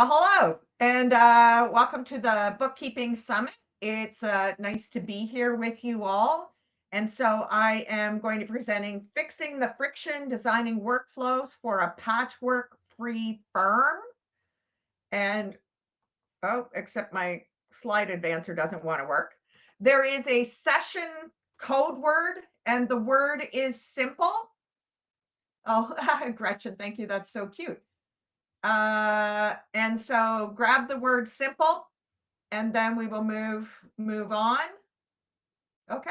Well, hello, and welcome to the Bookkeeping Summit. It's nice to be here with you all. And so I am going to be presenting Fixing the Friction, Designing Workflows for a Patchwork-Free Firm. And, oh, except my slide advancer doesn't want to work. There is a session code word, and the word is simple. Oh, Gretchen, thank you. That's so cute. And so grab the word simple, and then we will move on. Okay.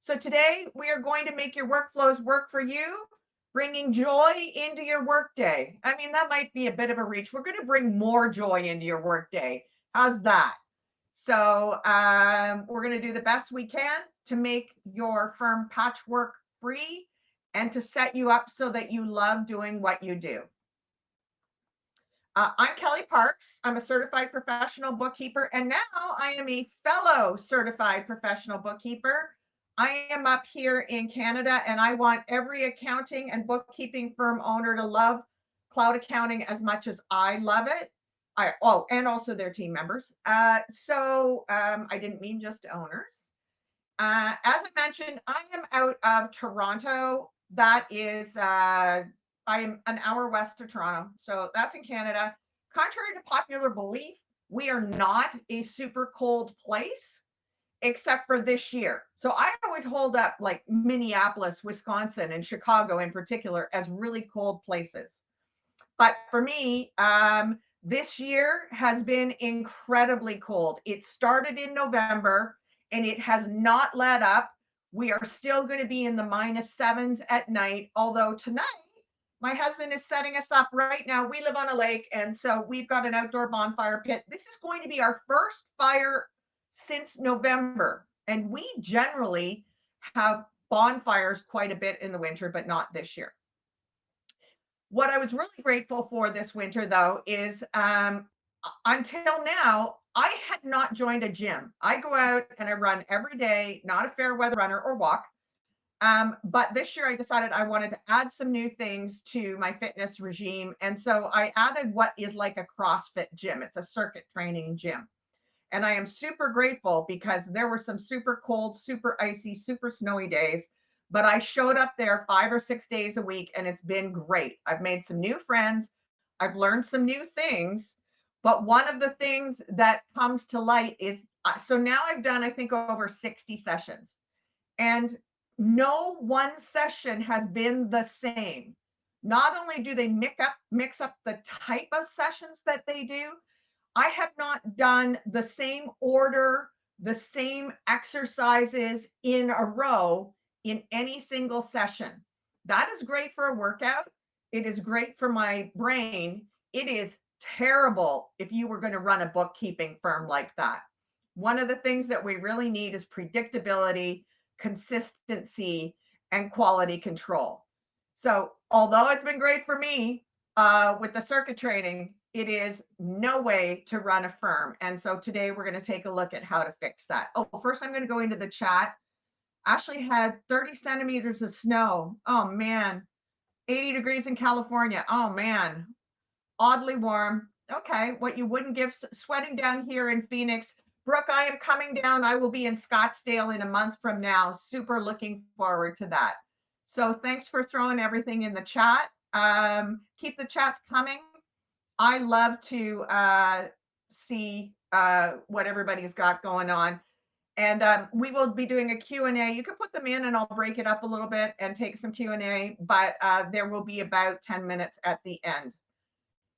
So today we are going to make your workflows work for you, bringing joy into your workday. I mean, that might be a bit of a reach. We're going to bring more joy into your workday. How's that? So we're going to do the best we can to make your firm patchwork free and to set you up so that you love doing what you do. I'm Kelly Parks. I'm a certified professional bookkeeper, and now I am a fellow certified professional bookkeeper. I am up here in Canada, and I want every accounting and bookkeeping firm owner to love cloud accounting as much as I love it. And also their team members. I didn't mean just owners. As I mentioned, I am out of Toronto. That is I am an hour west of Toronto, so that's in Canada. Contrary to popular belief, we are not a super cold place, except for this year. So I always hold up like Minneapolis, Wisconsin, and Chicago in particular as really cold places. But for me, this year has been incredibly cold. It started in November and it has not let up. We are still going to be in the -7s at night, although tonight my husband is setting us up right now. We live on a lake, and so we've got an outdoor bonfire pit. This is going to be our first fire since November, and we generally have bonfires quite a bit in the winter, but not this year. What I was really grateful for this winter, though, is until now, I had not joined a gym. I go out and I run every day, not a fair weather runner or walk. But this year I decided I wanted to add some new things to my fitness regime. And so I added what is like a CrossFit gym. It's a circuit training gym. And I am super grateful because there were some super cold, super icy, super snowy days. But I showed up there 5 or 6 days a week and it's been great. I've made some new friends. I've learned some new things. But one of the things that comes to light is so now I've done, I think, over 60 sessions. And no one session has been the same. Not only do they mix up the type of sessions that they do, I have not done the same order, the same exercises in a row in any single session. That is great for a workout. It is great for my brain. It is terrible if you were going to run a bookkeeping firm like that. One of the things that we really need is predictability, consistency, and quality control. So although it's been great for me with the circuit training, it is no way to run a firm. And so today we're going to take a look at how to fix that. Oh, first I'm going to go into the chat. Ashley had 30 centimeters of snow. Oh man, 80 degrees in California. Oh man, oddly warm. Okay, what you wouldn't give sweating down here in Phoenix. Brooke, I am coming down. I will be in Scottsdale in a month from now. Super looking forward to that. So thanks for throwing everything in the chat. Keep the chats coming. I love to see what everybody's got going on. And we will be doing a Q&A. You can put them in and I'll break it up a little bit and take some Q&A, but there will be about 10 minutes at the end.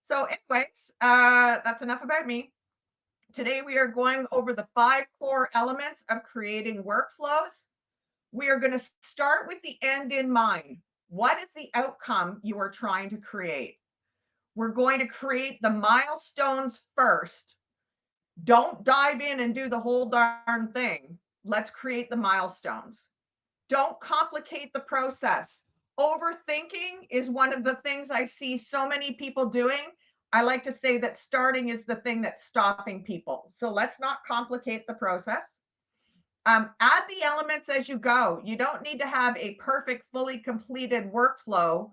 So anyways, that's enough about me. Today we are going over the 5 core elements of creating workflows. We are going to start with the end in mind. What is the outcome you are trying to create? We're going to create the milestones first. Don't dive in and do the whole darn thing. Let's create the milestones. Don't complicate the process. Overthinking is one of the things I see so many people doing. I like to say that starting is the thing that's stopping people. So let's not complicate the process. Add the elements as you go. You don't need to have a perfect, fully completed workflow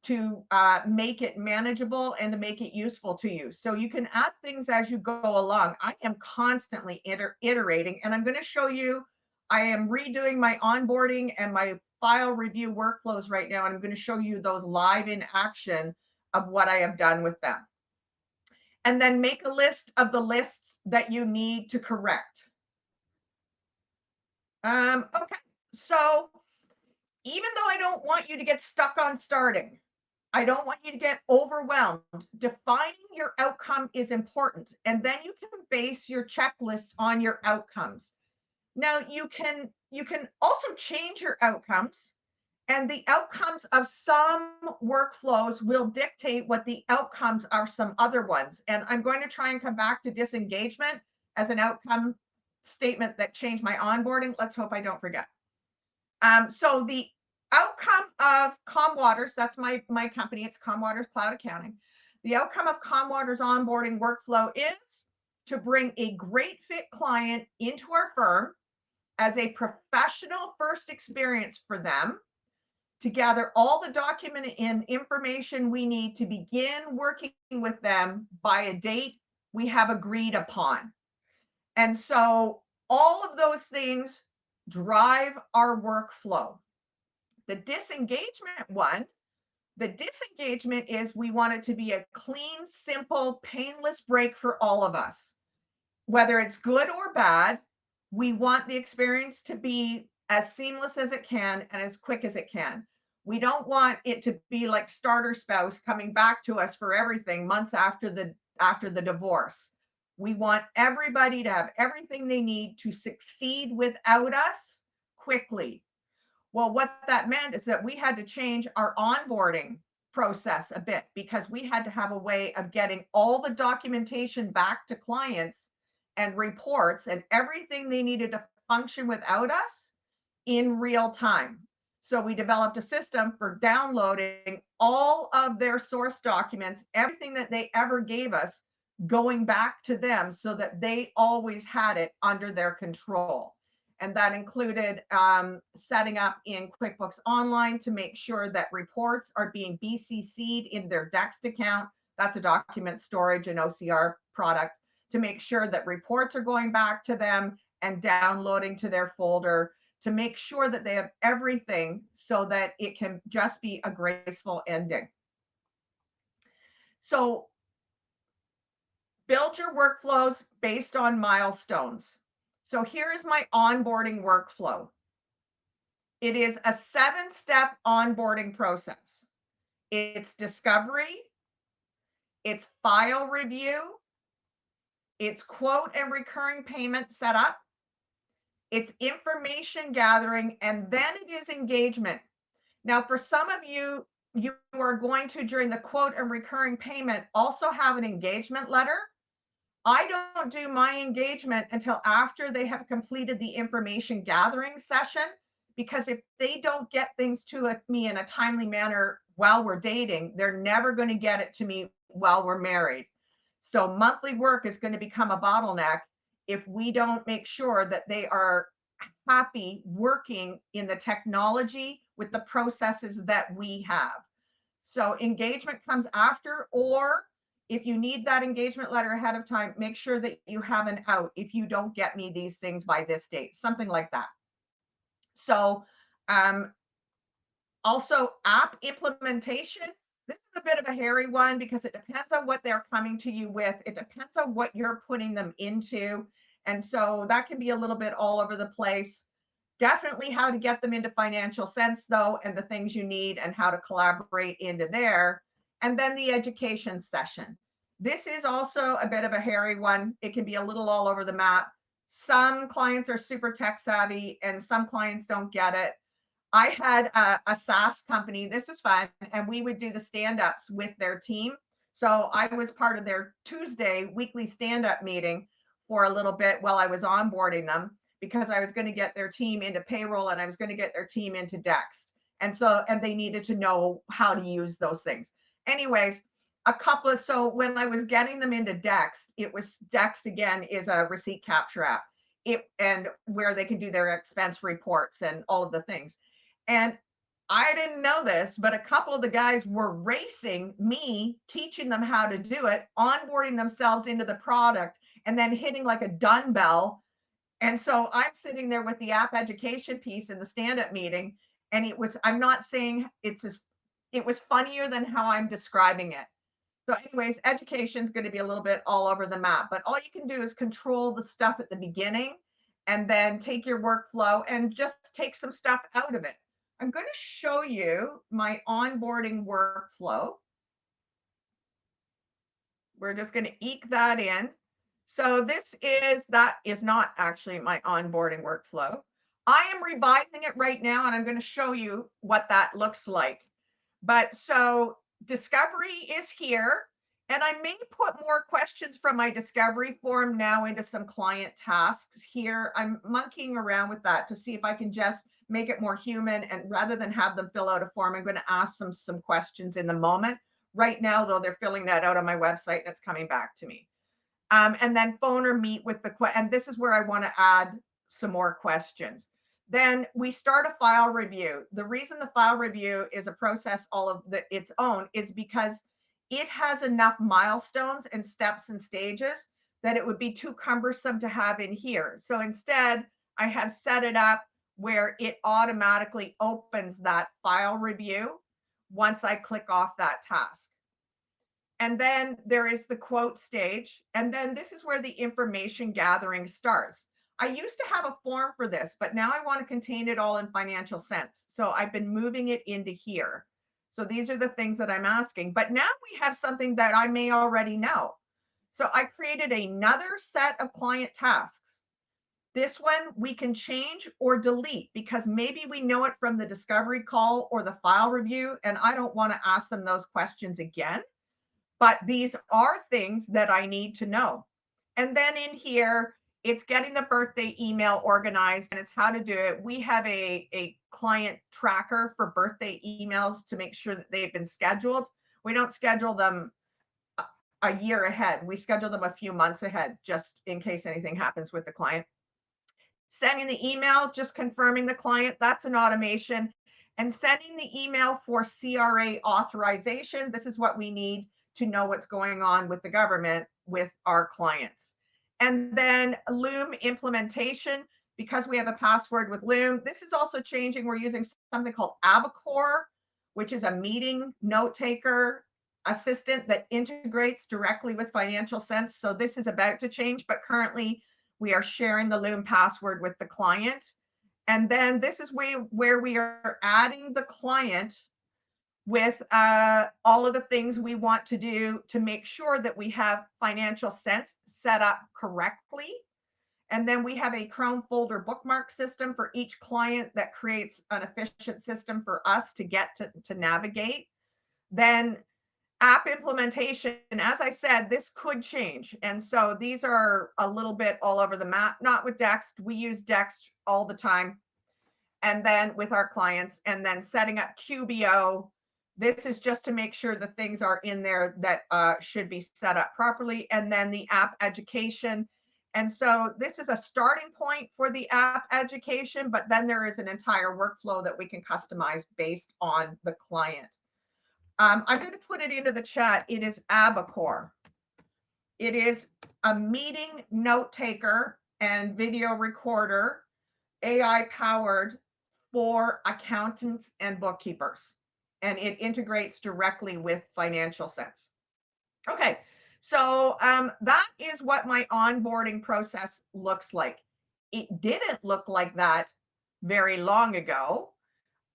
to make it manageable and to make it useful to you. So you can add things as you go along. I am constantly iterating, and I'm going to show you, I am redoing my onboarding and my file review workflows right now, and I'm going to show you those live in action of what I have done with them. And then make a list of the lists that you need to correct. Okay, so even though I don't want you to get stuck on starting, I don't want you to get overwhelmed. Defining your outcome is important. And then you can base your checklist on your outcomes. Now you can also change your outcomes, and the outcomes of some workflows will dictate what the outcomes are some other ones. And I'm going to try and come back to disengagement as an outcome statement that changed my onboarding. Let's hope I don't forget. So the outcome of Comwaters, that's my company, it's Comwaters Cloud Accounting. The outcome of Comwaters onboarding workflow is to bring a great fit client into our firm as a professional first experience for them, to gather all the document and information we need to begin working with them by a date we have agreed upon. And so all of those things drive our workflow. The disengagement one, the disengagement is we want it to be a clean, simple, painless break for all of us. Whether it's good or bad, we want the experience to be as seamless as it can and as quick as it can. We don't want it to be like starter spouse coming back to us for everything months after the divorce. We want everybody to have everything they need to succeed without us quickly. Well, what that meant is that we had to change our onboarding process a bit, because we had to have a way of getting all the documentation back to clients and reports and everything they needed to function without us in real time. So we developed a system for downloading all of their source documents, everything that they ever gave us, going back to them so that they always had it under their control. And that included setting up in QuickBooks Online to make sure that reports are being BCC'd in their Dext account. That's a document storage and OCR product, to make sure that reports are going back to them and downloading to their folder, to make sure that they have everything so that it can just be a graceful ending. So build your workflows based on milestones. So here is my onboarding workflow. It is a 7-step onboarding process. It's discovery, it's file review, it's quote and recurring payment setup, it's information gathering, and then it is engagement. Now, for some of you, you are going to, during the quote and recurring payment, also have an engagement letter. I don't do my engagement until after they have completed the information gathering session, because if they don't get things to me in a timely manner while we're dating, they're never going to get it to me while we're married. So monthly work is going to become a bottleneck if we don't make sure that they are happy working in the technology with the processes that we have. So engagement comes after, or if you need that engagement letter ahead of time, make sure that you have an out if you don't get me these things by this date, something like that. So also app implementation. This is a bit of a hairy one because it depends on what they're coming to you with. It depends on what you're putting them into. And so that can be a little bit all over the place. Definitely how to get them into Financial Sense though, and the things you need and how to collaborate into there. And then the education session. This is also a bit of a hairy one. It can be a little all over the map. Some clients are super tech savvy and some clients don't get it. I had a SaaS company. This was fun. And we would do the stand-ups with their team. So I was part of their Tuesday weekly stand-up meeting for a little bit while I was onboarding them, because I was going to get their team into payroll and I was going to get their team into Dext. And they needed to know how to use those things. Anyways, so when I was getting them into Dext, Dext again is a receipt capture app, and where they can do their expense reports and all of the things. And I didn't know this, but a couple of the guys were racing me, teaching them how to do it, onboarding themselves into the product, and then hitting like a done bell. And so I'm sitting there with the app education piece in the stand-up meeting, and I'm not saying it was funnier than how I'm describing it. So, anyways, education is going to be a little bit all over the map, but all you can do is control the stuff at the beginning and then take your workflow and just take some stuff out of it. I'm going to show you my onboarding workflow. We're just going to eke that in. So that is not actually my onboarding workflow. I am revising it right now, and I'm going to show you what that looks like. But so discovery is here, and I may put more questions from my discovery form now into some client tasks here. I'm monkeying around with that to see if I can just make it more human, and rather than have them fill out a form, I'm going to ask them some questions in the moment. Right now, though, they're filling that out on my website and it's coming back to me. And then phone or meet with and this is where I want to add some more questions. Then we start a file review. The reason the file review is a process its own is because it has enough milestones and steps and stages that it would be too cumbersome to have in here. So instead, I have set it up where it automatically opens that file review once I click off that task. And then there is the quote stage. And then this is where the information gathering starts. I used to have a form for this, but now I want to contain it all in Financial Sense. So I've been moving it into here. So these are the things that I'm asking. But now we have something that I may already know. So I created another set of client tasks. This one we can change or delete because maybe we know it from the discovery call or the file review, and I don't want to ask them those questions again. But these are things that I need to know. And then in here, it's getting the birthday email organized and it's how to do it. We have a client tracker for birthday emails to make sure that they've been scheduled. We don't schedule them a year ahead. We schedule them a few months ahead, just in case anything happens with the client. Sending the email, just confirming the client, that's an automation. And sending the email for CRA authorization, this is what we need to know what's going on with the government with our clients. And then Loom implementation, because we have a password with Loom. This is also changing. We're using something called Abacore, which is a meeting note taker assistant that integrates directly with Financial Sense. So this is about to change, but currently we are sharing the Loom password with the client. And then this is where we are adding the client with all of the things we want to do to make sure that we have Financial Sense set up correctly. And then we have a Chrome folder bookmark system for each client that creates an efficient system for us to get to navigate. Then app implementation, as I said, this could change. And so these are a little bit all over the map, not with Dext. We use Dext all the time. And then with our clients, and then setting up QBO. This is just to make sure the things are in there that should be set up properly. And then the app education. And so this is a starting point for the app education, but then there is an entire workflow that we can customize based on the client. I'm going to put it into the chat. It is Abacore. It is a meeting note taker and video recorder, AI powered for accountants and bookkeepers. And it integrates directly with Financial Sense. Okay, so that is what my onboarding process looks like. It didn't look like that very long ago.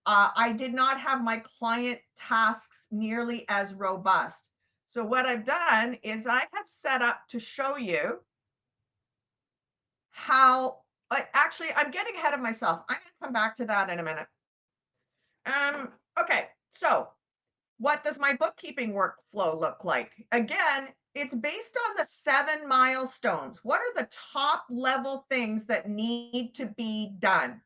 I did not have my client tasks nearly as robust. So what I've done is I have set up to show you how, actually, I'm getting ahead of myself. I'm going to come back to that in a minute. Okay, so what does my bookkeeping workflow look like? Again, it's based on the 7 milestones. What are the top level things that need to be done?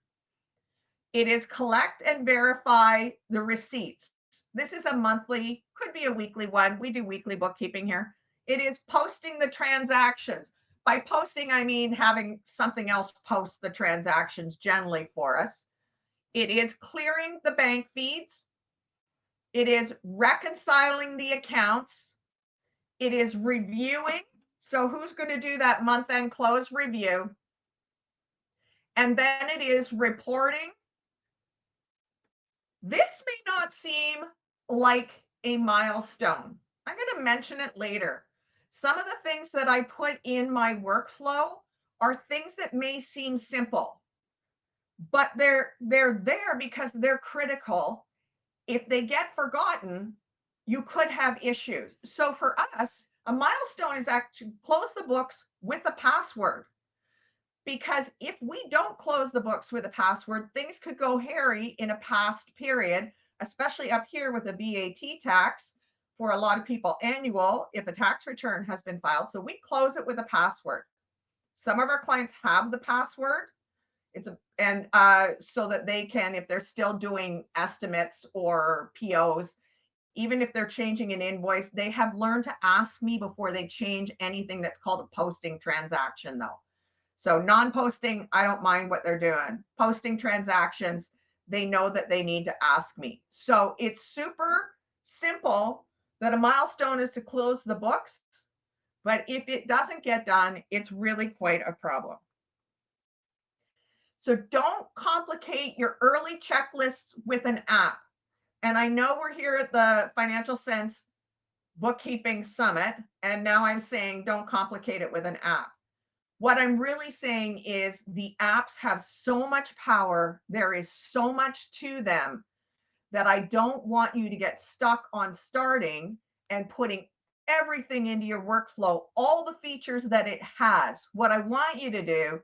It is collect and verify the receipts. This is a monthly, could be a weekly one. We do weekly bookkeeping here. It is posting the transactions. By posting, I mean having something else post the transactions generally for us. It is clearing the bank feeds. It is reconciling the accounts. It is reviewing. So who's going to do that month-end close review? And then it is reporting. This may not seem like a milestone. I'm going to mention it later. Some of the things that I put in my workflow are things that may seem simple, but they're there because they're critical. If they get forgotten, you could have issues. So for us, a milestone is actually close the books with a password. Because if we don't close the books with a password, things could go hairy in a past period, especially up here with a VAT tax for a lot of people annual if a tax return has been filed. So we close it with a password. Some of our clients have the password. So that they can, if they're still doing estimates or POs, even if they're changing an invoice, they have learned to ask me before they change anything that's called a posting transaction though. So non-posting, I don't mind what they're doing. Posting transactions, they know that they need to ask me. So it's super simple that a milestone is to close the books, but if it doesn't get done, it's really quite a problem. So don't complicate your early checklists with an app. And I know we're here at the Financial Sense Bookkeeping Summit, and now I'm saying don't complicate it with an app. What I'm really saying is the apps have so much power. There is so much to them that I don't want you to get stuck on starting and putting everything into your workflow, all the features that it has. What I want you to do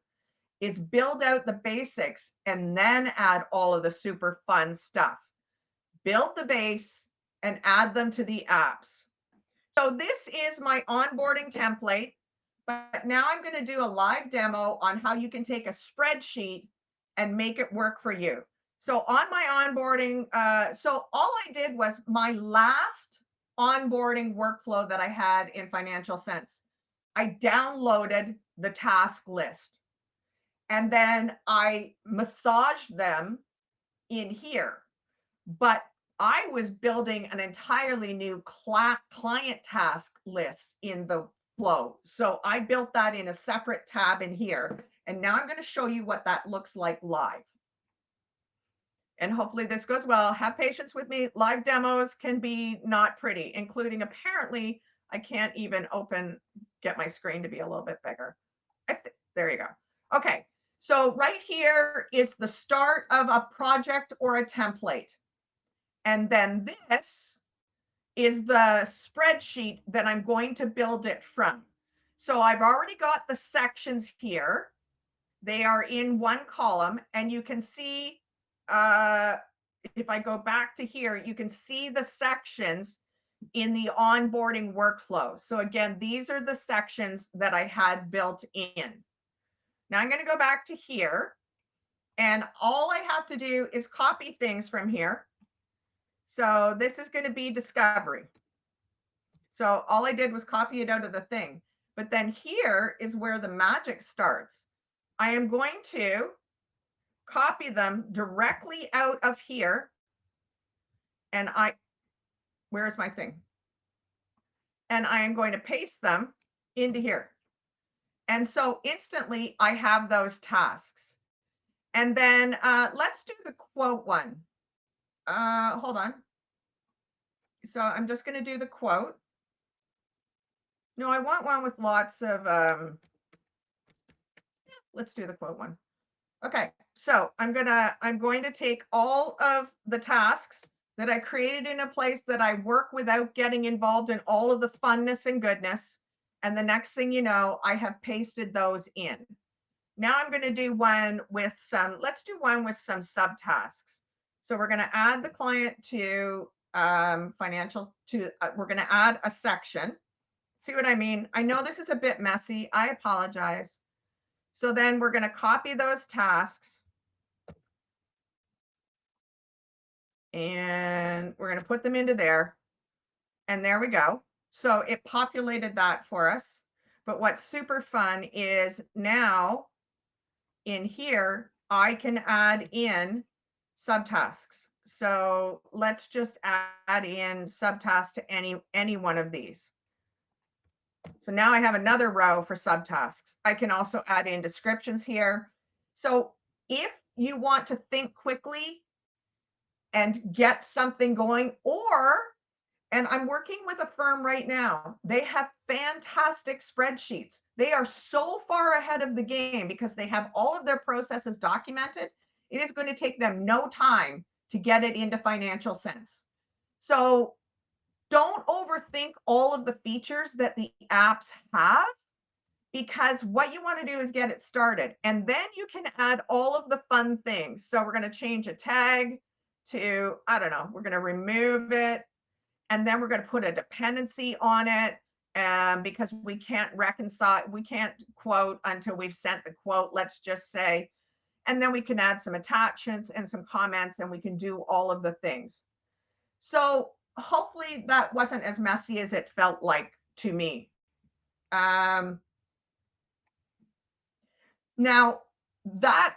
is build out the basics and then add all of the super fun stuff. Build the base and add them to the apps. So this is my onboarding template. But now I'm going to do a live demo on how you can take a spreadsheet and make it work for you. So on my onboarding, so all I did was my last onboarding workflow that I had in Financial Sense. I downloaded the task list and then I massaged them in here. But I was building an entirely new client task list in the flow. So I built that in a separate tab in here. And now I'm going to show you what that looks like live. And hopefully this goes well. Have patience with me. Live demos can be not pretty, including apparently I can't even get my screen to be a little bit bigger. There you go. Okay. So right here is the start of a project or a template. And then this is the spreadsheet that I'm going to build it from. So I've already got the sections here. They are in one column, and you can see, if I go back to here, you can see the sections in the onboarding workflow. So again, these are the sections that I had built in. Now I'm going to go back to here, and all I have to do is copy things from here. So this is going to be discovery. So all I did was copy it out of the thing. But then here is where the magic starts. I am going to copy them directly out of here. And where's my thing? And I am going to paste them into here. And so instantly I have those tasks. And then let's do the quote one. Hold on. So I'm just going to do the quote. No, I want one with lots of, let's do the quote one. Okay, so I'm going to take all of the tasks that I created in a place that I work without getting involved in all of the funness and goodness. And the next thing you know, I have pasted those in. Now I'm going to do one with let's do one with some subtasks. So we're going to add the client to financials we're going to add a section. See what I mean? I know this is a bit messy. I apologize. So then we're going to copy those tasks. And we're going to put them into there. And there we go. So it populated that for us. But what's super fun is now in here, I can add in subtasks. So let's just add in subtasks to any one of these. So now I have another row for subtasks. I can also add in descriptions here. So if you want to think quickly and get something going, and I'm working with a firm right now, they have fantastic spreadsheets. They are so far ahead of the game because they have all of their processes documented. It is going to take them no time to get it into financial sense. So don't overthink all of the features that the apps have, because what you want to do is get it started. And then you can add all of the fun things. So we're going to change a tag to, I don't know, we're going to remove it. And then we're going to put a dependency on it, because we can't reconcile, we can't quote until we've sent the quote, let's just say. And then we can add some attachments and some comments, and we can do all of the things. So hopefully that wasn't as messy as it felt like to me. Now that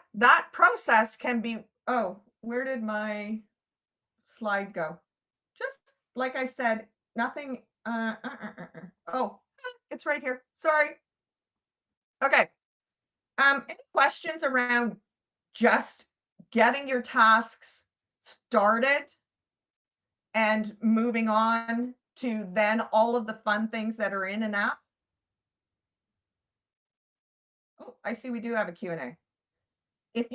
process can be, oh, where did my slide go? Just like I said, nothing, oh, it's right here. Sorry. Okay. Any questions around just getting your tasks started and moving on to then all of the fun things that are in an app? Oh, I see we do have a Q&A. I'm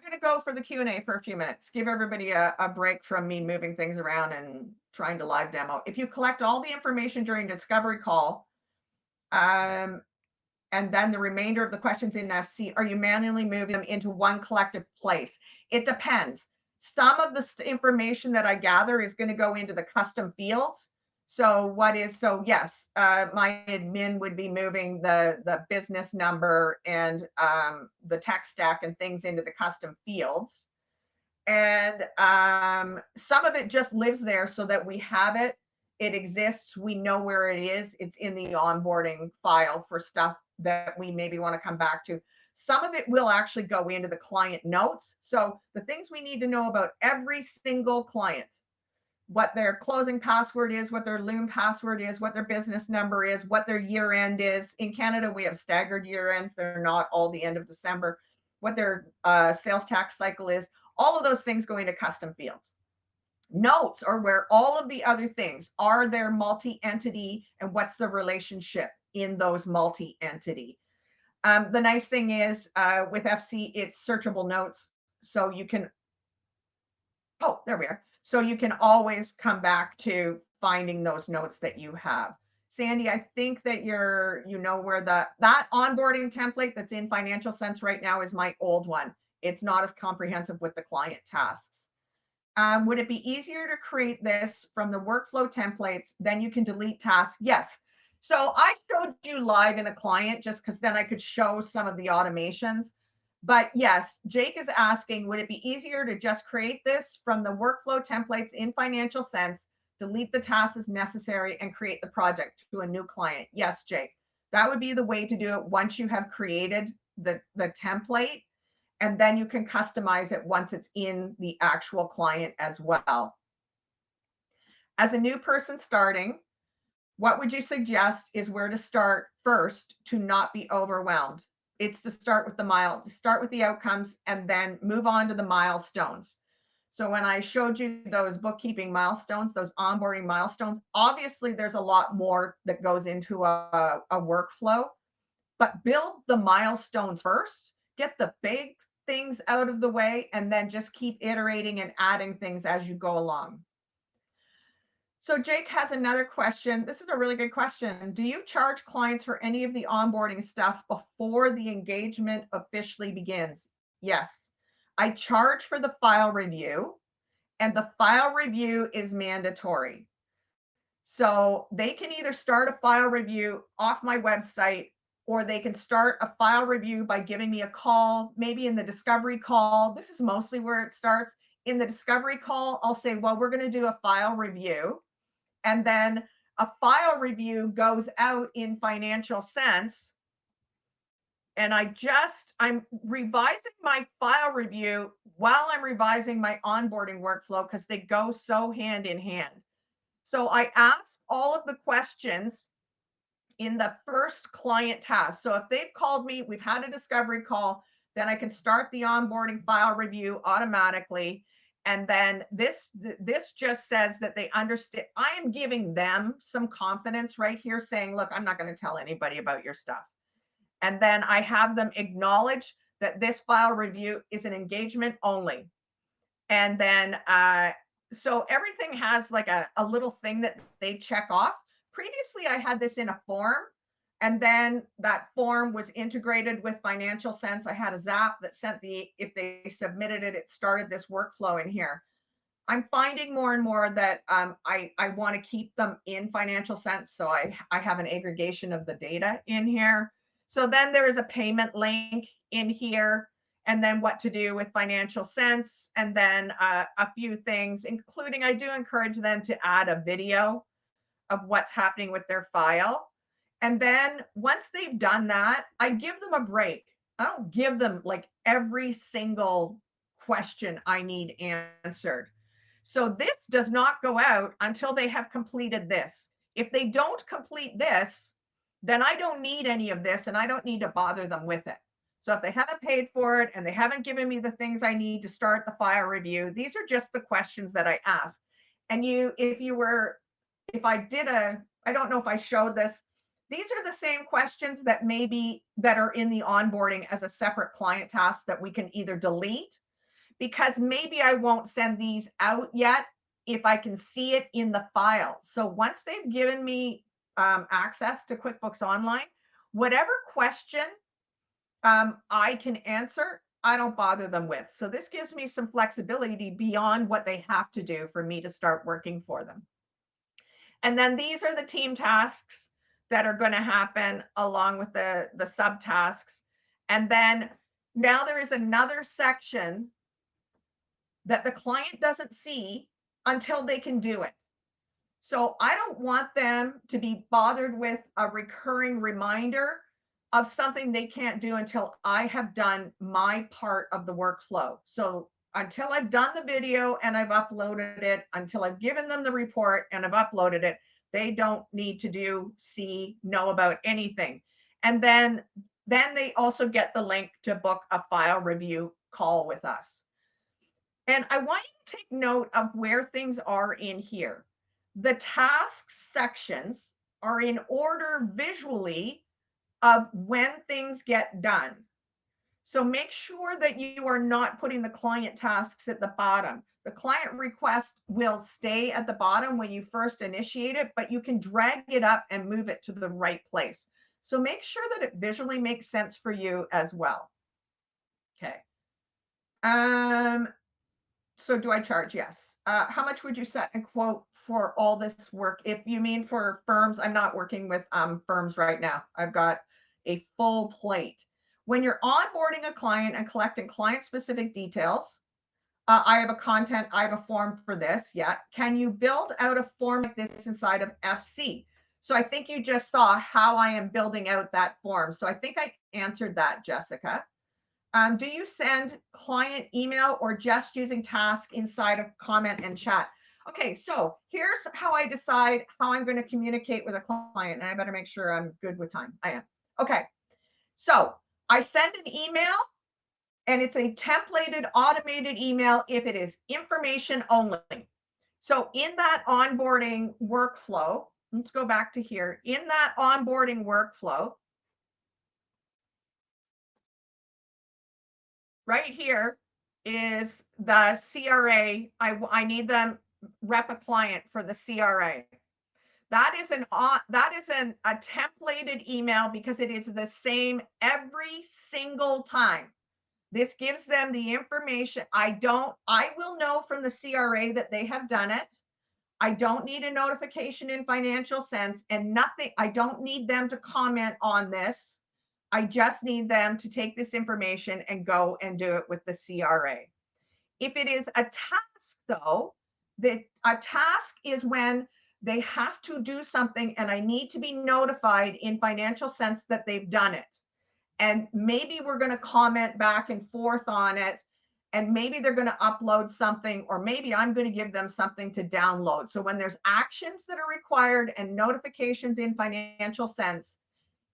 going to go for the Q&A for a few minutes, give everybody a break from me moving things around and trying to live demo. If you collect all the information during discovery call, and then the remainder of the questions in FC, are you manually moving them into one collective place? It depends. Some of the information that I gather is going to go into the custom fields. So yes, my admin would be moving the business number and the tech stack and things into the custom fields. And some of it just lives there so that we have it. It exists. We know where it is. It's in the onboarding file for stuff that we maybe want to come back to. Some of it will actually go into the client notes. So the things we need to know about every single client, what their closing password is, what their Loom password is, what their business number is, what their year end is. In Canada, we have staggered year ends. They're not all the end of December. What their sales tax cycle is. All of those things go into custom fields. Notes are where all of the other things are, their multi-entity and what's the relationship in those multi-entity. The nice thing is with FC, it's searchable notes. So you can, oh, there we are. So you can always come back to finding those notes that you have. Sandy, I think that you know where that onboarding template that's in Financial Sense right now is my old one. It's not as comprehensive with the client tasks. Would it be easier to create this from the workflow templates? Then you can delete tasks. Yes. So I showed you live in a client just because then I could show some of the automations. But yes, Jake is asking, would it be easier to just create this from the workflow templates in Financial Sense, delete the tasks as necessary, and create the project to a new client? Yes, Jake. That would be the way to do it once you have created the template. And then you can customize it once it's in the actual client as well. As a new person starting, what would you suggest is where to start first to not be overwhelmed? It's to start with the outcomes and then move on to the milestones. So when I showed you those bookkeeping milestones, those onboarding milestones, obviously there's a lot more that goes into a workflow, but build the milestones first, get the big things out of the way, and then just keep iterating and adding things as you go along. So Jake has another question. This is a really good question. Do you charge clients for any of the onboarding stuff before the engagement officially begins? Yes. I charge for the file review, and the file review is mandatory. So they can either start a file review off my website, or they can start a file review by giving me a call, maybe in the discovery call. This is mostly where it starts. In the discovery call, I'll say, well, we're going to do a file review. And then a file review goes out in Financial Sense And I'm revising my file review while I'm revising my onboarding workflow because they go so hand in hand. So I ask all of the questions in the first client task. So if they've called me, we've had a discovery call, then I can start the onboarding file review automatically. And then this just says that they understand. I am giving them some confidence right here, saying, look, I'm not going to tell anybody about your stuff. And then I have them acknowledge that this file review is an engagement only. And then so everything has like a little thing that they check off. Previously, I had this in a form, and then that form was integrated with Financial Sense. I had a Zap that sent if they submitted it, it started this workflow in here. I'm finding more and more that I want to keep them in Financial Sense. So I have an aggregation of the data in here. So then there is a payment link in here, and then what to do with Financial Sense, and then a few things, including I do encourage them to add a video of what's happening with their file. And then once they've done that, I give them a break. I don't give them like every single question I need answered. So this does not go out until they have completed this. If they don't complete this, then I don't need any of this and I don't need to bother them with it. So if they haven't paid for it and they haven't given me the things I need to start the file review, these are just the questions that I ask. And if I don't know if I showed this, these are the same questions that are in the onboarding as a separate client task that we can either delete, because maybe I won't send these out yet if I can see it in the file. So once they've given me access to QuickBooks Online, whatever question I can answer, I don't bother them with. So this gives me some flexibility beyond what they have to do for me to start working for them. And then these are the team tasks that are going to happen along with the subtasks. And then now there is another section that the client doesn't see until they can do it. So I don't want them to be bothered with a recurring reminder of something they can't do until I have done my part of the workflow. So until I've done the video and I've uploaded it, until I've given them the report and I've uploaded it, they don't need to know about anything. And then they also get the link to book a file review call with us. And I want you to take note of where things are in here. The tasks sections are in order visually of when things get done. So make sure that you are not putting the client tasks at the bottom. The client request will stay at the bottom when you first initiate it, but you can drag it up and move it to the right place. So make sure that it visually makes sense for you as well. Okay. So do I charge? Yes. How much would you set and quote for all this work? If you mean for firms, I'm not working with firms right now. I've got a full plate. When you're onboarding a client and collecting client-specific details, I have a form for this. Yeah. Can you build out a form like this inside of FC? So I think you just saw how I am building out that form. So I think I answered that, Jessica. Do you send client email or just using task inside of comment and chat? Okay, so here's how I decide how I'm going to communicate with a client. And I better make sure I'm good with time. I am. Okay, so I send an email, and it's a templated automated email if it is information only. So in that onboarding workflow, let's go back to here. In that onboarding workflow, right here is the CRA. I need them rep a client for the CRA. That is a templated email because it is the same every single time. This gives them the information. I will know from the CRA that they have done it. I don't need a notification in Financial Sense and nothing. I don't need them to comment on this. I just need them to take this information and go and do it with the CRA. If it is a task, though, a task is when they have to do something and I need to be notified in Financial Sense that they've done it. and maybe we're going to comment back and forth on it, and maybe they're going to upload something, or maybe I'm going to give them something to download. So when there's actions that are required and notifications in Financial Sense,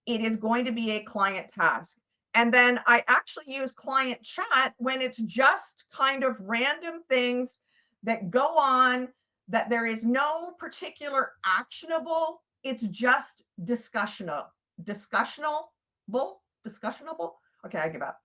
it is going to be a client task. And then I actually use client chat when it's just kind of random things that go on, that there is no particular actionable, it's just discussionable. Okay, I give up.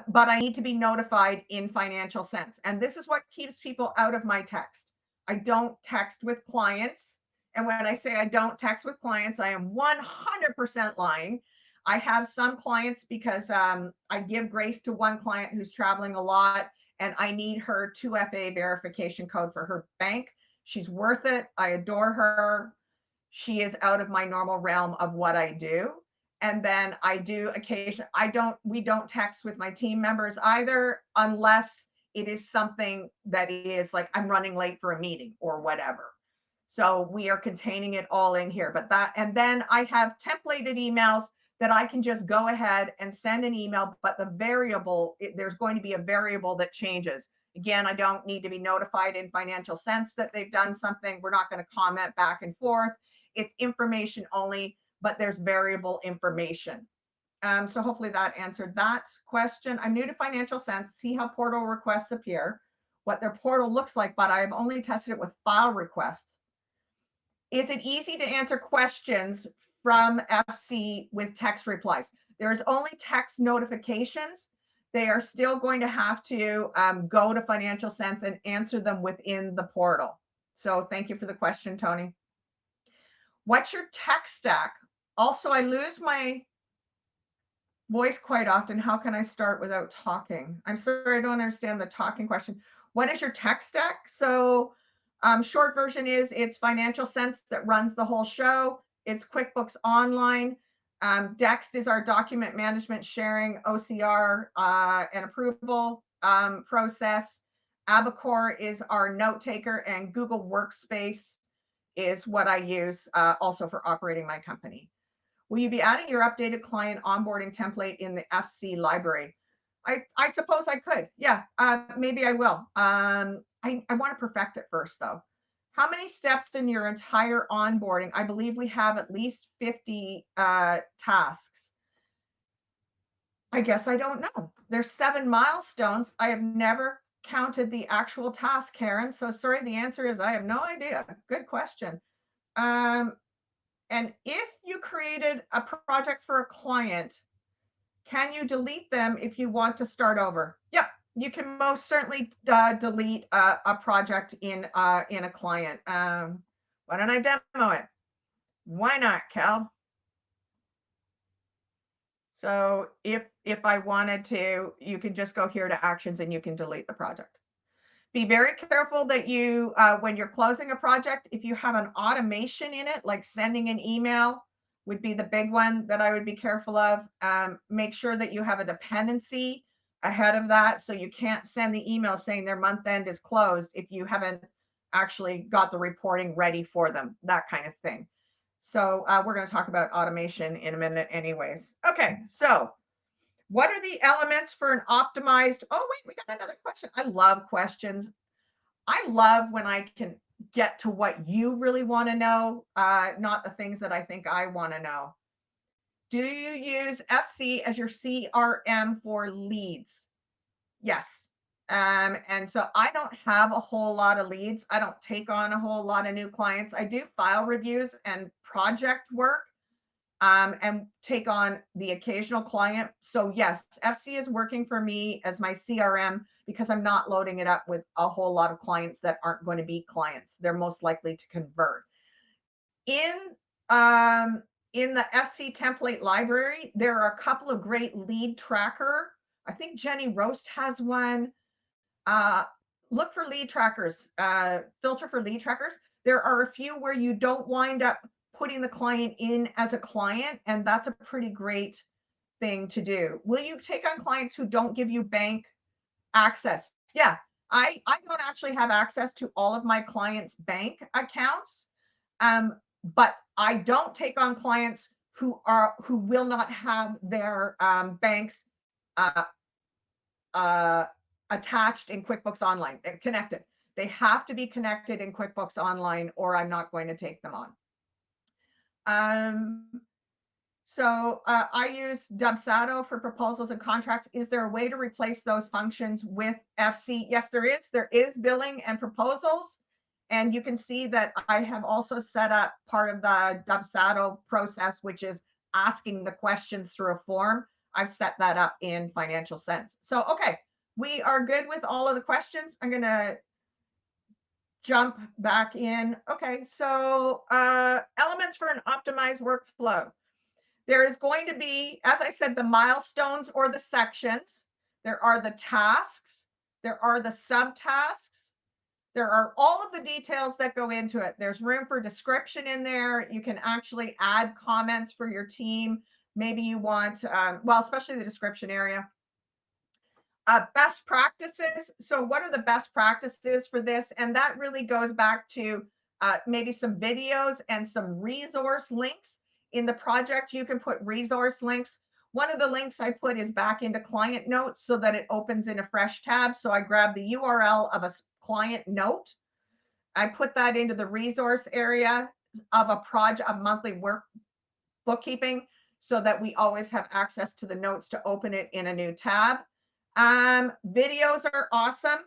But I need to be notified in Financial Sense. And this is what keeps people out of my text. I don't text with clients. And when I say I don't text with clients, I am 100% lying. I have some clients because I give grace to one client who's traveling a lot, and I need her 2FA verification code for her bank. She's worth it. I adore her. She is out of my normal realm of what I do. And then I do occasion, we don't text with my team members either, unless it is something that is like I'm running late for a meeting or whatever. So we are containing it all in here. But that, and then I have templated emails that I can just go ahead and send an email, but the variable, there's going to be a variable that changes. Again, I don't need to be notified in Financial Sense that they've done something. We're not going to comment back and forth. It's information only, but there's variable information. So hopefully that answered that question. I'm new to Financial Sense. See how portal requests appear, what their portal looks like, but I've only tested it with file requests. Is it easy to answer questions from FC with text replies? There's only text notifications. They are still going to have to go to Financial Sense and answer them within the portal. So thank you for the question, Tony. What's your tech stack? Also, I lose my voice quite often. How can I start without talking? I'm sorry, I don't understand the talking question. What is your tech stack? So short version is it's Financial Sense that runs the whole show. It's QuickBooks Online. Dext is our document management, sharing, OCR, and approval process. Abacore is our note taker, and Google Workspace is what I use also for operating my company. Will you be adding your updated client onboarding template in the FC library? I suppose I could. Yeah, maybe I will. I want to perfect it first, though. How many steps in your entire onboarding? I believe we have at least 50 tasks. I guess I don't know. There's 7 milestones. I have never counted the actual task, Karen. So sorry, the answer is I have no idea. Good question. And if you created a project for a client, can you delete them if you want to start over? Yep, you can most certainly delete a project in a client. Why don't I demo it? Why not, Cal? So if I wanted to, you can just go here to actions and you can delete the project. Be very careful that you, when you're closing a project, if you have an automation in it, like sending an email would be the big one that I would be careful of. Make sure that you have a dependency ahead of that. So you can't send the email saying their month end is closed if you haven't actually got the reporting ready for them, that kind of thing. So we're going to talk about automation in a minute anyways. Okay, so what are the elements for an optimized? Oh, wait, we got another question. I love questions. I love when I can get to what you really want to know, not the things that I think I want to know. Do you use FC as your CRM for leads? Yes. And so I don't have a whole lot of leads. I don't take on a whole lot of new clients. I do file reviews and project work. And take on the occasional client. So yes, FC is working for me as my CRM because I'm not loading it up with a whole lot of clients that aren't going to be clients. They're most likely to convert. In the FC template library, there are a couple of great lead tracker. I think Jenny Roast has one. Look for lead trackers, filter for lead trackers. There are a few where you don't wind up putting the client in as a client, and that's a pretty great thing to do. Will you take on clients who don't give you bank access? Yeah, I don't actually have access to all of my clients' bank accounts, but I don't take on clients who will not have their banks uh, attached in QuickBooks Online, connected. They have to be connected in QuickBooks Online, or I'm not going to take them on. I use Dubsado for proposals and contracts. Is there a way to replace those functions with FC? Yes, there is. There is billing and proposals. And you can see that I have also set up part of the Dubsado process, which is asking the questions through a form. I've set that up in Financial Sense. So, okay, we are good with all of the questions. I'm going to jump back in. Okay, so elements for an optimized workflow. There is going to be, as I said, the milestones or the sections. There are the tasks. There are the subtasks. There are all of the details that go into it. There's room for description in there. You can actually add comments for your team. Maybe you want, well, especially the description area. Best practices. So what are the best practices for this? And that really goes back to maybe some videos and some resource links. In the project, you can put resource links. One of the links I put is back into client notes so that it opens in a fresh tab. So I grab the URL of a client note. I put that into the resource area of a project, of monthly work bookkeeping, so that we always have access to the notes to open it in a new tab. Videos are awesome.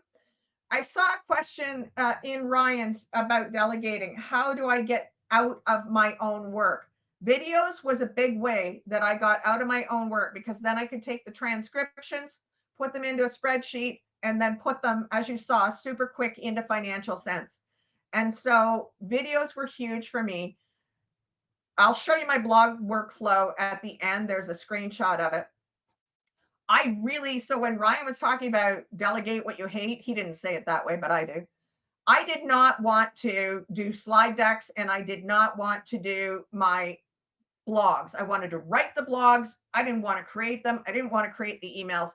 I saw a question in Ryan's about delegating. How do I get out of my own work? Videos was a big way that I got out of my own work, because then I could take the transcriptions, put them into a spreadsheet, and then put them, as you saw, super quick into Financial Sense. And so videos were huge for me. I'll show you my blog workflow at the end. There's a screenshot of it. So when Ryan was talking about delegate what you hate, he didn't say it that way, but I do. I did not want to do slide decks, and I did not want to do my blogs. I wanted to write the blogs. I didn't want to create them. I didn't want to create the emails.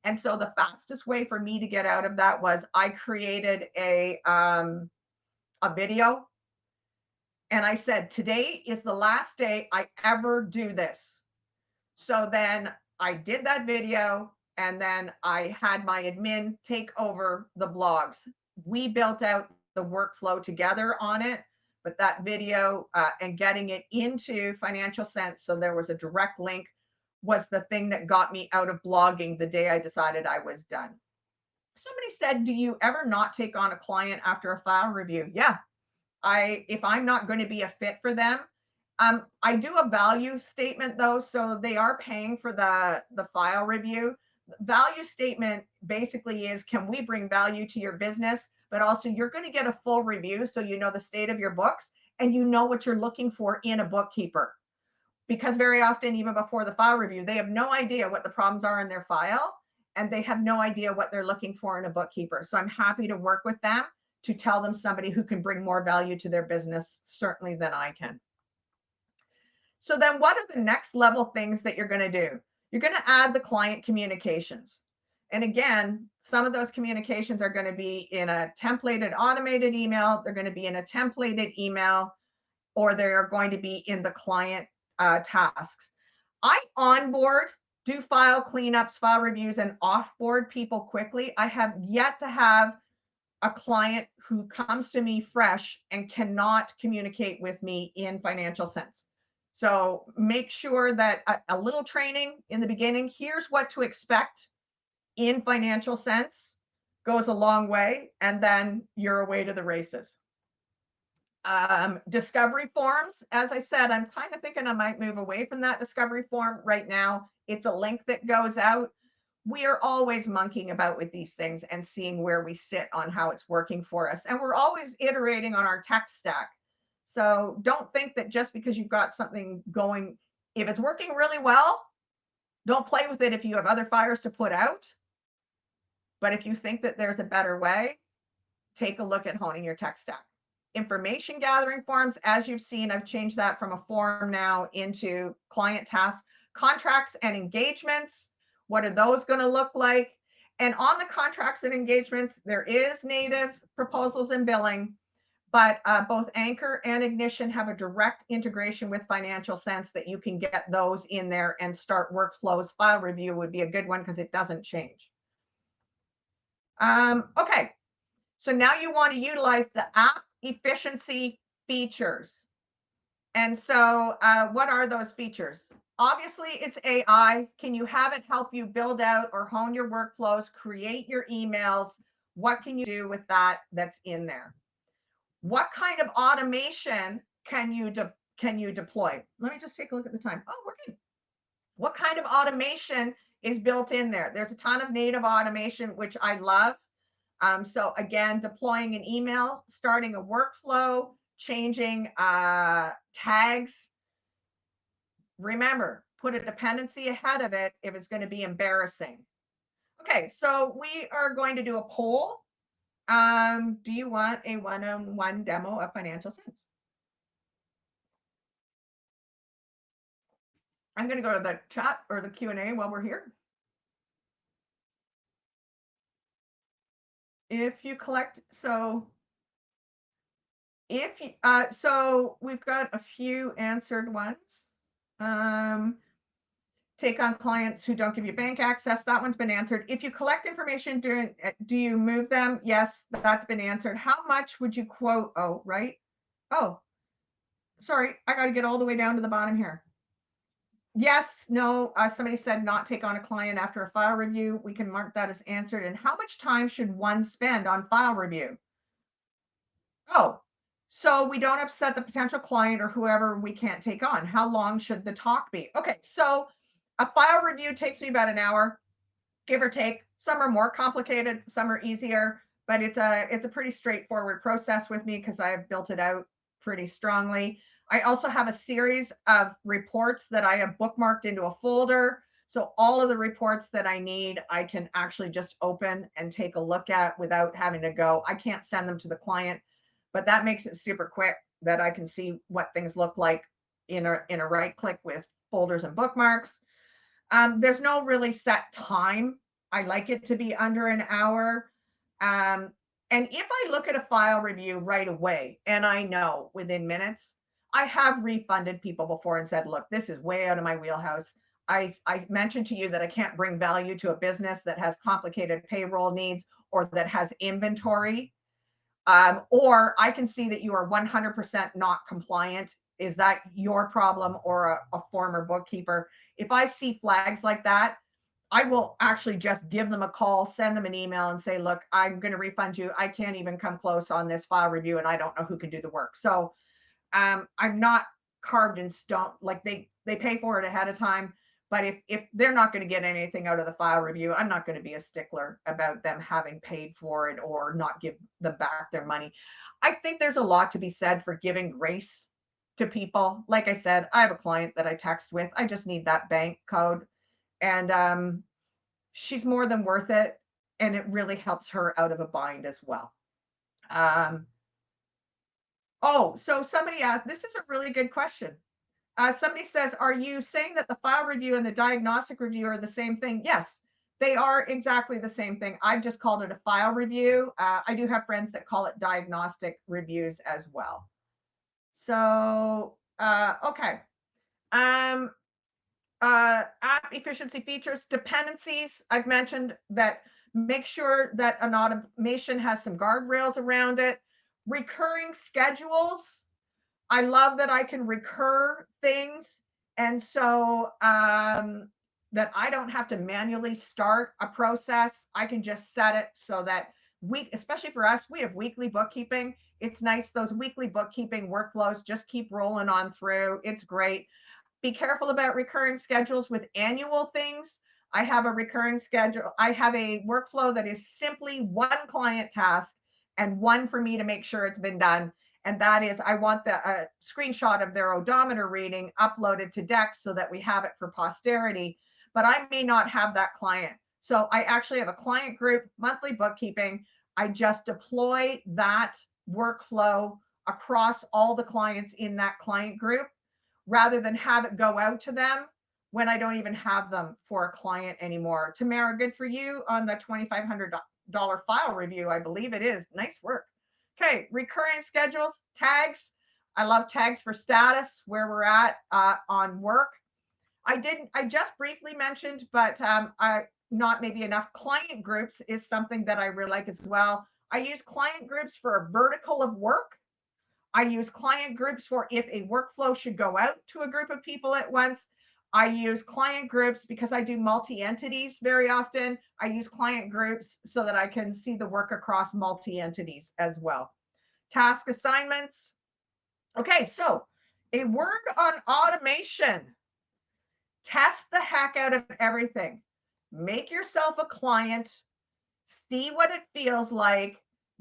And so the fastest way for me to get out of that was I created a video. And I said, today is the last day I ever do this. So then I did that video, and then I had my admin take over the blogs. We built out the workflow together on it, but that video and getting it into Financial Sense, so there was a direct link, was the thing that got me out of blogging the day I decided I was done. Somebody said, do you ever not take on a client after a file review? Yeah. If I'm not going to be a fit for them, I do a value statement though, so they are paying for the file review. Value statement basically is, can we bring value to your business? But also, you're going to get a full review, so you know the state of your books and you know what you're looking for in a bookkeeper. Because very often, even before the file review, they have no idea what the problems are in their file, and they have no idea what they're looking for in a bookkeeper. So I'm happy to work with them to tell them somebody who can bring more value to their business, certainly, than I can. So then what are the next level things that you're going to do? You're going to add the client communications. And again, some of those communications are going to be in a templated automated email. They're going to be in a templated email, or they're going to be in the client tasks. I onboard, do file cleanups, file reviews, and offboard people quickly. I have yet to have a client who comes to me fresh and cannot communicate with me in Financial Sense. So make sure that a little training in the beginning, here's what to expect in Financial Sense, goes a long way, and then you're away to the races. Discovery forms, as I said, I'm kind of thinking I might move away from that discovery form right now. It's a link that goes out. We are always monkeying about with these things and seeing where we sit on how it's working for us. And we're always iterating on our tech stack. So don't think that just because you've got something going, if it's working really well, don't play with it if you have other fires to put out. But if you think that there's a better way, take a look at honing your tech stack. Information gathering forms, as you've seen, I've changed that from a form now into client tasks. Contracts and engagements, what are those going to look like? And on the contracts and engagements, there is native proposals and billing, but both Anchor and Ignition have a direct integration with Financial Sense that you can get those in there and start workflows. File review would be a good one because it doesn't change. Okay, so now you want to utilize the app efficiency features. And so what are those features? Obviously, it's AI. Can you have it help you build out or hone your workflows, create your emails? What can you do with that that's in there? What kind of automation can you deploy? Let me just take a look at the time. Oh, we're good. What kind of automation is built in there? There's a ton of native automation, which I love. So again, deploying an email, starting a workflow, changing tags. Remember, put a dependency ahead of it if it's going to be embarrassing. Okay, so we are going to do a poll. Do you want a one-on-one demo of Financial Sense? I'm going to go to the chat or the Q&A while we're here. If you collect, so if you, so we've got a few answered ones. Take on clients who don't give you bank access. That one's been answered. If you collect information, do you move them? Yes, that's been answered. How much would you quote? Oh, right. Oh, sorry. I got to get all the way down to the bottom here. Yes, no, somebody said not take on a client after a file review. We can mark that as answered. And how much time should one spend on file review? Oh, so we don't upset the potential client or whoever we can't take on. How long should the talk be? Okay, so a file review takes me about an hour, give or take. Some are more complicated, some are easier, but it's a pretty straightforward process with me because I have built it out pretty strongly. I also have a series of reports that I have bookmarked into a folder. So all of the reports that I need, I can actually just open and take a look at without having to go. I can't send them to the client, but that makes it super quick that I can see what things look like in a right click with folders and bookmarks. There's no really set time. I like it to be under an hour. And if I look at a file review right away, and I know within minutes, I have refunded people before and said, look, this is way out of my wheelhouse. I mentioned to you that I can't bring value to a business that has complicated payroll needs or that has inventory. Or I can see that you are 100% not compliant. Is that your problem or a former bookkeeper? If I see flags like that, I will actually just give them a call, send them an email and say, look, I'm going to refund you. I can't even come close on this file review and I don't know who can do the work. So I'm not carved in stone. Like they pay for it ahead of time. But if they're not going to get anything out of the file review, I'm not going to be a stickler about them having paid for it or not give them back their money. I think there's a lot to be said for giving grace to people. Like I said, I have a client that I text with. I just need that bank code. And she's more than worth it. And it really helps her out of a bind as well. Oh, so somebody asked, this is a really good question. Somebody says, are you saying that the file review and the diagnostic review are the same thing? Yes, they are exactly the same thing. I've just called it a file review. I do have friends that call it diagnostic reviews as well. So, okay. App efficiency features, dependencies. I've mentioned that make sure that an automation has some guardrails around it. Recurring schedules. I love that I can recur things. And so that I don't have to manually start a process. I can just set it so that especially for us, we have weekly bookkeeping. It's nice. Those weekly bookkeeping workflows just keep rolling on through. It's great. Be careful about recurring schedules with annual things. I have a recurring schedule. I have a workflow that is simply one client task and one for me to make sure it's been done. And that is, I want the screenshot of their odometer reading uploaded to Dext so that we have it for posterity. But I may not have that client. So I actually have a client group, monthly bookkeeping. I just deploy that workflow across all the clients in that client group rather than have it go out to them when I don't even have them for a client anymore. Tamara, good for you on the $2,500 file review. I believe it is. Nice work. Okay, recurring schedules, tags. I love tags for status, where we're at on work. I just briefly mentioned, but not maybe enough. Client groups is something that I really like as well. I use client groups for a vertical of work. I use client groups for if a workflow should go out to a group of people at once. I use client groups because I do multi-entities very often. I use client groups so that I can see the work across multi-entities as well. Task assignments. Okay, so a word on automation. Test the heck out of everything. Make yourself a client, see what it feels like,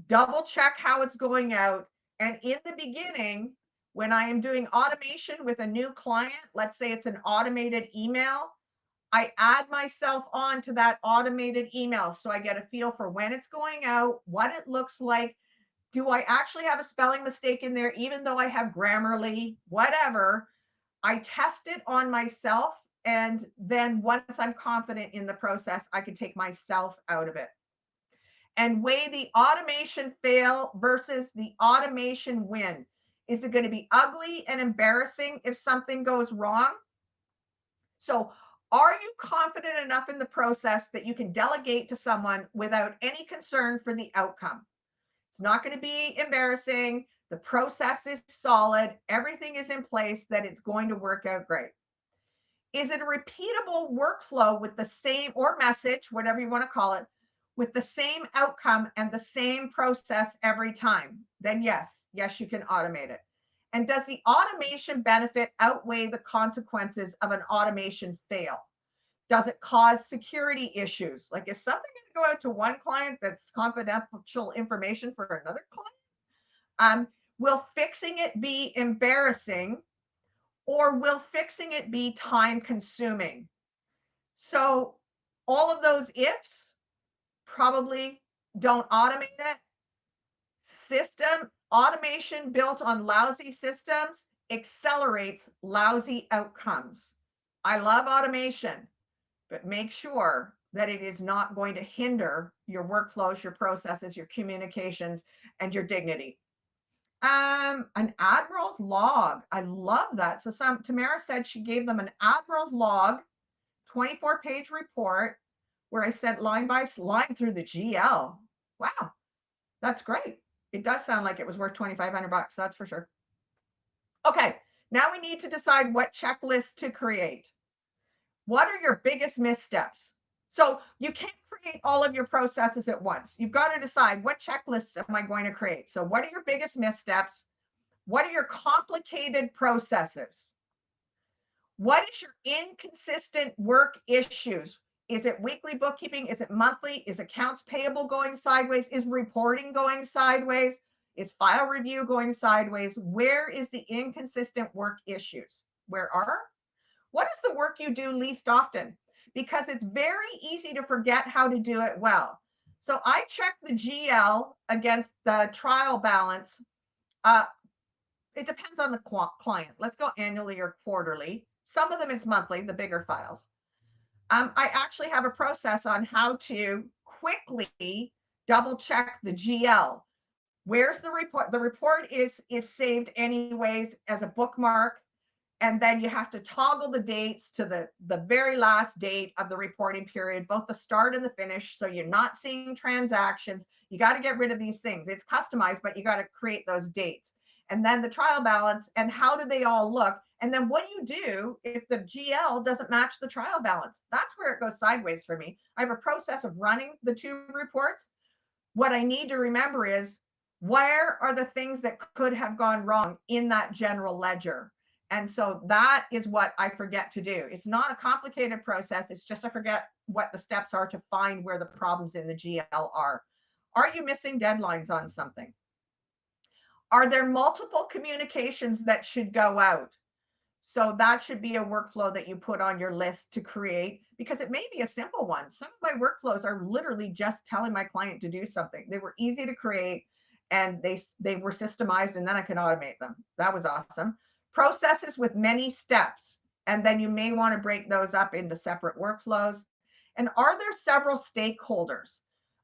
double check how it's going out. And in the beginning, when I am doing automation with a new client, let's say it's an automated email, I add myself on to that automated email. So I get a feel for when it's going out, what it looks like. Do I actually have a spelling mistake in there, even though I have Grammarly, whatever? I test it on myself. And then once I'm confident in the process, I can take myself out of it and weigh the automation fail versus the automation win. Is it going to be ugly and embarrassing if something goes wrong? So, are you confident enough in the process that you can delegate to someone without any concern for the outcome? It's not going to be embarrassing. The process is solid. Everything is in place that it's going to work out great. Is it a repeatable workflow with the same or message, whatever you want to call it, with the same outcome and the same process every time? Then yes, you can automate it. And does the automation benefit outweigh the consequences of an automation fail? Does it cause security issues? Like, is something going to go out to one client that's confidential information for another client? Will fixing it be embarrassing, or will fixing it be time consuming? So all of those ifs, probably don't automate it. System automation built on lousy systems accelerates lousy outcomes. I love automation, but make sure that it is not going to hinder your workflows, your processes, your communications, and your dignity. An admiral's log. I love that. So Tamara said she gave them an admiral's log, 24-page report where I sent line by line through the GL. Wow, that's great. It does sound like it was worth $2,500, that's for sure. Okay, now we need to decide what checklist to create. What are your biggest missteps? So you can't create all of your processes at once. You've got to decide, what checklists am I going to create? So what are your biggest missteps? What are your complicated processes? What is your inconsistent work issues? Is it weekly bookkeeping? Is it monthly? Is accounts payable going sideways? Is reporting going sideways? Is file review going sideways? Where is the inconsistent work issues? What is the work you do least often? Because it's very easy to forget how to do it well. So I check the GL against the trial balance. It depends on the client. Let's go annually or quarterly. Some of them is monthly, the bigger files. I actually have a process on how to quickly double check the GL. Where's the report? The report is saved anyways as a bookmark. And then you have to toggle the dates to the very last date of the reporting period, both the start and the finish. So you're not seeing transactions. You got to get rid of these things. It's customized, but you got to create those dates. And then the trial balance, and how do they all look? And then what do you do if the GL doesn't match the trial balance? That's where it goes sideways for me. I have a process of running the two reports. What I need to remember is, where are the things that could have gone wrong in that general ledger? And so that is what I forget to do. It's not a complicated process. It's just I forget what the steps are to find where the problems in the GL are. Are you missing deadlines on something? Are there multiple communications that should go out? So that should be a workflow that you put on your list to create, because it may be a simple one. Some of my workflows are literally just telling my client to do something. They were easy to create and they were systemized, and then I can automate them. That was awesome. Processes with many steps, and then you may want to break those up into separate workflows. And are there several stakeholders?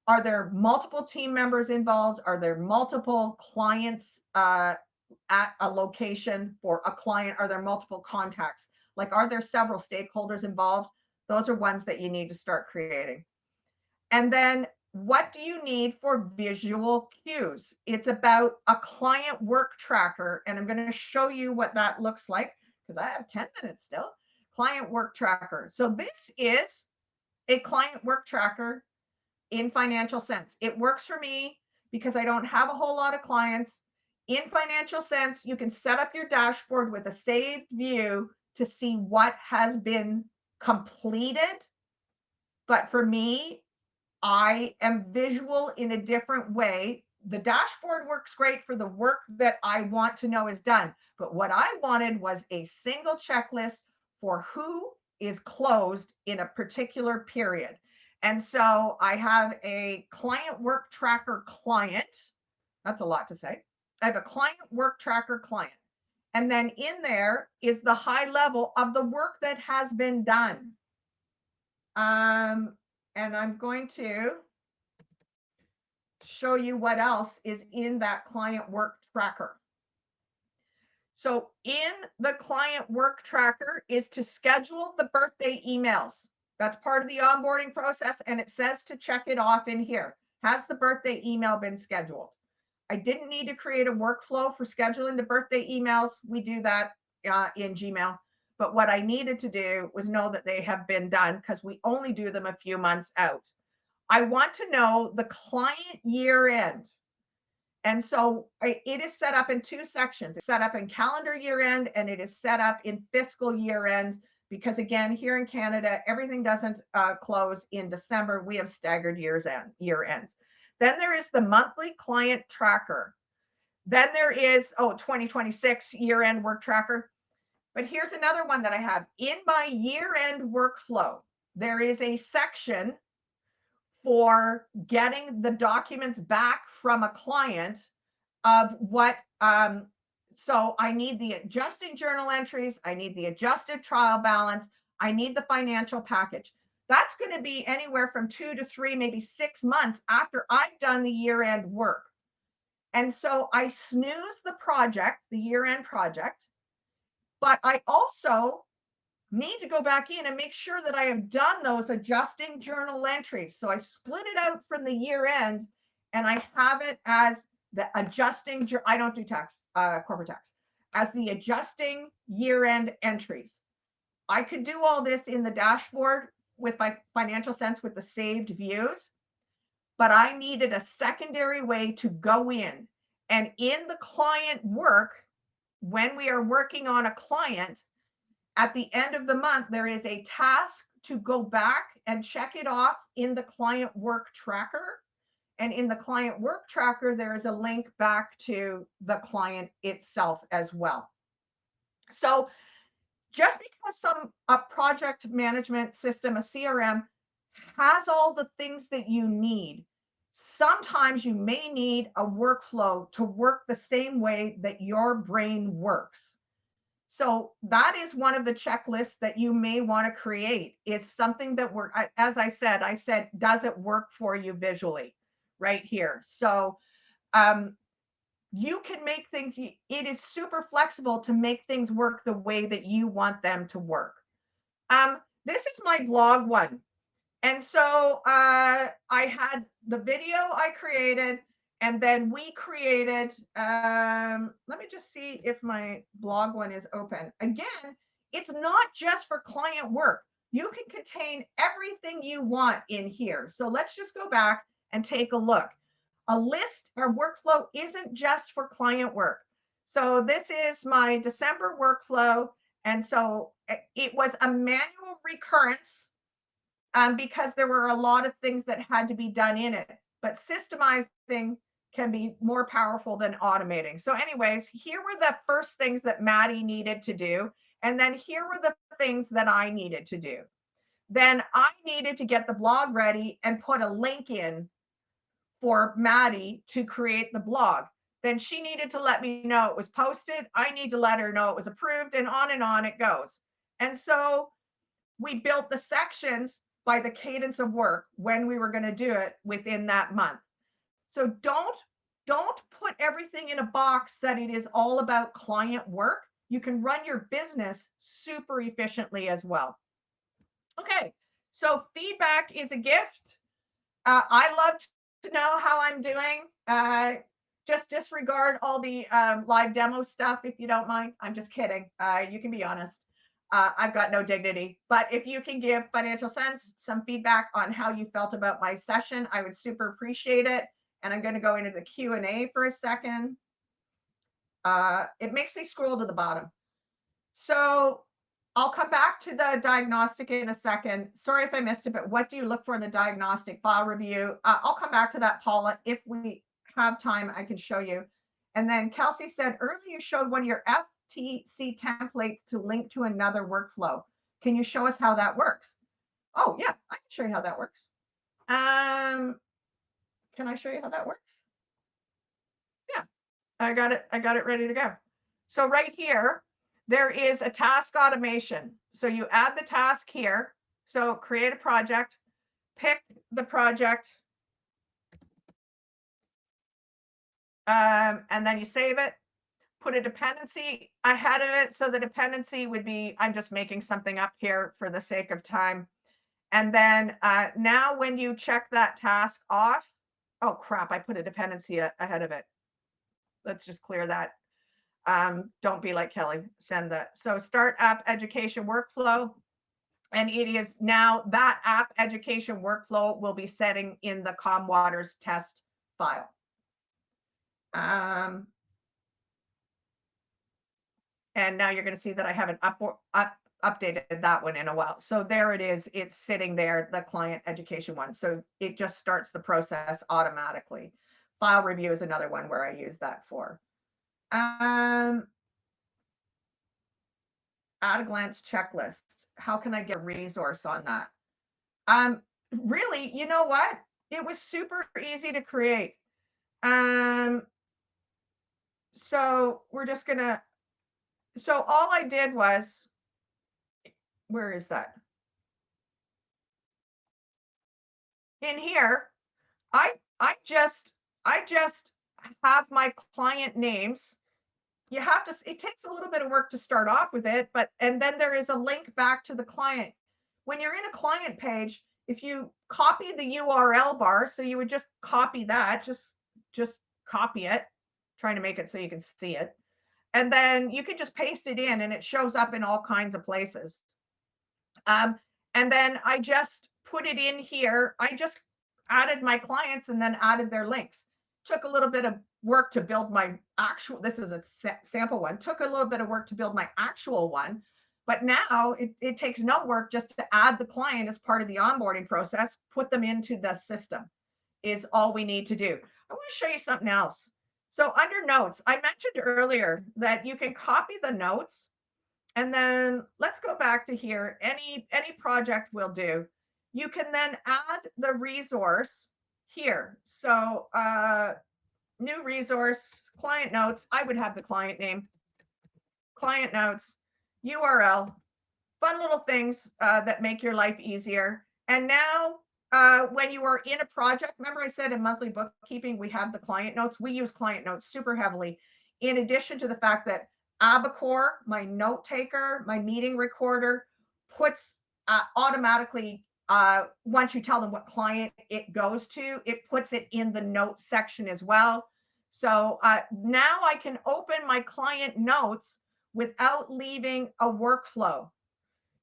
Are there multiple team members involved? Are there multiple clients at a location for a client? Are there multiple contacts? Like, are there several stakeholders involved? Those are ones that you need to start creating. And then what do you need for visual cues? It's about a client work tracker. And I'm going to show you what that looks like because I have 10 minutes still. Client work tracker. So this is a client work tracker in Financial Sense. It works for me because I don't have a whole lot of clients. In Financial Sense, you can set up your dashboard with a saved view to see what has been completed. But for me, I am visual in a different way. The dashboard works great for the work that I want to know is done. But what I wanted was a single checklist for who is closed in a particular period. And so I have a client work tracker client. That's a lot to say. I have a client work tracker client. And then in there is the high level of the work that has been done. And I'm going to show you what else is in that client work tracker. So in the client work tracker is to schedule the birthday emails. That's part of the onboarding process, and it says to check it off in here. Has the birthday email been scheduled? I didn't need to create a workflow for scheduling the birthday emails. We do that in Gmail. But what I needed to do was know that they have been done because we only do them a few months out. I want to know the client year end. And so it is set up in two sections. It's set up in calendar year end and it is set up in fiscal year end because, again, here in Canada, everything doesn't close in December. We have staggered year ends. Then there is the monthly client tracker. Then there is, 2026 year end work tracker. But here's another one that I have. In my year end workflow, there is a section for getting the documents back from a client of what, so I need the adjusting journal entries, I need the adjusted trial balance, I need the financial package. That's going to be anywhere from 2 to 3, maybe 6 months after I've done the year-end work. And so I snooze the project, the year-end project, but I also need to go back in and make sure that I have done those adjusting journal entries. So I split it out from the year end and I have it as the adjusting, I don't do tax, corporate tax, as the adjusting year end entries. I could do all this in the dashboard with my Financial Sense with the saved views, but I needed a secondary way to go in. And in the client work, when we are working on a client, at the end of the month, there is a task to go back and check it off in the client work tracker. And in the client work tracker, there is a link back to the client itself as well. So just because a project management system, a CRM, has all the things that you need, sometimes you may need a workflow to work the same way that your brain works. So that is one of the checklists that you may want to create. It's something that as I said, does it work for you visually right here? So you can make things, it is super flexible to make things work the way that you want them to work. This is my blog one. And so I had the video I created, and then we created, let me just see if my blog one is open. Again, it's not just for client work. You can contain everything you want in here. So let's just go back and take a look. A list or workflow isn't just for client work. So this is my December workflow. And so it was a manual recurrence because there were a lot of things that had to be done in it. But systemizing can be more powerful than automating. So anyways, here were the first things that Maddie needed to do. And then here were the things that I needed to do. Then I needed to get the blog ready and put a link in for Maddie to create the blog. Then she needed to let me know it was posted. I need to let her know it was approved, and on it goes. And so we built the sections by the cadence of work when we were going to do it within that month. So don't put everything in a box that it is all about client work. You can run your business super efficiently as well. Okay, so feedback is a gift. I love to know how I'm doing. Just disregard all the live demo stuff if you don't mind. I'm just kidding. You can be honest. I've got no dignity. But if you can give Financial Sense some feedback on how you felt about my session, I would super appreciate it. And I'm going to go into the Q&A for a second. It makes me scroll to the bottom. So I'll come back to the diagnostic in a second. Sorry if I missed it, but what do you look for in the diagnostic file review? I'll come back to that, Paula. If we have time, I can show you. And then Kelsey said, earlier you showed one of your FTC templates to link to another workflow. Can you show us how that works? Oh, yeah, I can show you how that works. Can I show you how that works? Yeah, I got it ready to go. So right here, there is a task automation. So you add the task here. So create a project, pick the project, and then you save it, put a dependency ahead of it. So the dependency would be, I'm just making something up here for the sake of time. And then now when you check that task off, oh crap, I put a dependency ahead of it. Let's just clear that. Don't be like Kelly, send that. So start app education workflow. And it is now that app education workflow will be setting in the ComWaters test file. And now you're going to see that I haven't updated that one in a while. So there it is. It's sitting there, the client education one. So it just starts the process automatically. File review is another one where I use that for. At a glance checklist. How can I get a resource on that? Really, you know what? It was super easy to create. So we're just gonna, so all I did was, where is that? In here, I just have my client names. You have to, it takes a little bit of work to start off with it, but, and then there is a link back to the client. When you're in a client page, if you copy the URL bar, so you would just copy that, just copy it, trying to make it so you can see it. And then you can just paste it in and it shows up in all kinds of places. And then I just put it in here. I just added my clients and then added their links. Took a little bit of work to build my actual, this is a sample one, took a little bit of work to build my actual one, but now it takes no work just to add the client as part of the onboarding process, put them into the system is all we need to do. I want to show you something else. So under notes, I mentioned earlier that you can copy the notes and then let's go back to here. Any project will do. You can then add the resource here. So new resource, client notes. I would have the client name, client notes, URL, fun little things that make your life easier. And now when you are in a project, remember I said in monthly bookkeeping, we have the client notes. We use client notes super heavily. In addition to the fact that Abacore, my note taker, my meeting recorder, puts automatically, once you tell them what client it goes to, it puts it in the notes section as well. So now I can open my client notes without leaving a workflow.